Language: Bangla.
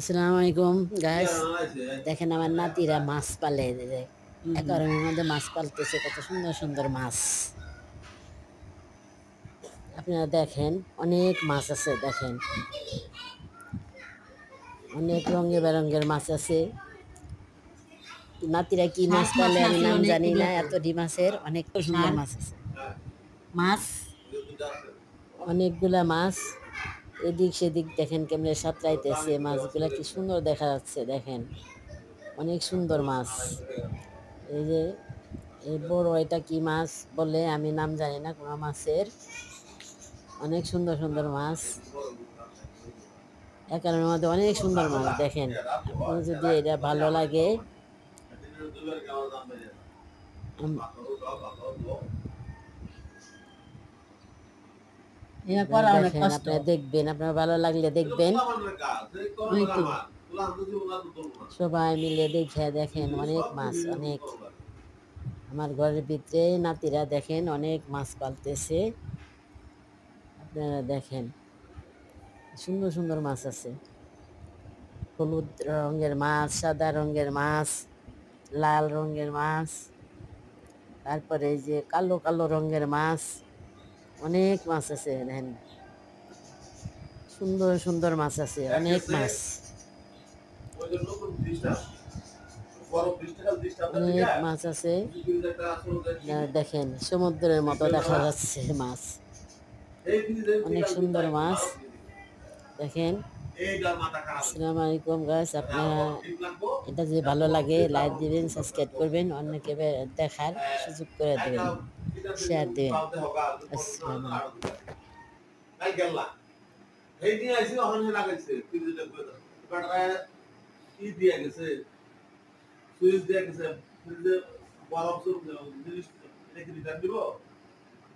আসসালামু আলাইকুম গাইস। দেখেন আমার নাতিরা মাছ পালে অ্যাকোয়ারিয়ামের মধ্যে মাছ পালতেছে, কত সুন্দর সুন্দর মাছ। আপনারা দেখেন অনেক মাছ আছে, দেখেন অনেক রঙে বেরঙের মাছ আছে। নাতিরা কি মাছ শার্ক পালে মাছে আমি আছে নাম জানি অনেকগুলো না, তো। এত ডি মাছের অনেক সুন্দর শার্ক মাছ আছে, মাছ অনেকগুলা মাছ। এদিক সেদিক দেখেন কেমনে সাঁতরাইতেছে, মাছগুলা কি সুন্দর দেখা যাচ্ছে। দেখেন অনেক সুন্দর মাছ। এই যে এই বড় এটা কি মাছ বলে আমি নাম জানি না কোনো মাছের, অনেক সুন্দর সুন্দর মাছ। এখানের মধ্যে অনেক সুন্দর মাছ। দেখেন আপনার যদি এটা ভালো লাগে ইয়া করা অনেক দেখেন, কষ্ট। আপনারা দেখবেন, আপনার ভালো লাগলে দেখবেন। ওই তো সবাই মিলে দেখে দেখেন অনেক মাছ, অনেক। আমার ঘরের ভিতরে নাতিরা দেখেন অনেক মাছ পালতেছে। আপনারা দেখেন সুন্দর সুন্দর মাছ আছে, হলুদ রঙের মাছ, সাদা রঙের মাছ, লাল রঙের মাছ, তারপরে এই যে কালো কালো রঙের মাছ, অনেক মাছ আছে। দেখেন সুন্দর সুন্দর মাছ আছে, অনেক মাছ, অনেক মাছ আছে। দেখেন সমুদ্রের মতো দেখা যাচ্ছে মাছ, অনেক সুন্দর মাছ। দেখেন আসসালামু আলাইকুম গাইস। আপনারা এটা যদি ভালো লাগে লাইক দিবেন, সাবস্ক্রাইব করবেন, অন্যকে দেখার সুযোগ করে দেবেন, শেয়ার দিবেন। আসসালামু আলাইকুম। এই নিয়ে আইসি ওখানে লাগাইছে ফ্রিজে ব্যাটারা দিয়া গেছে সুইচ দিয়া গেছে ফ্রিজে বরফ জিনিস রেখে দিতে দিব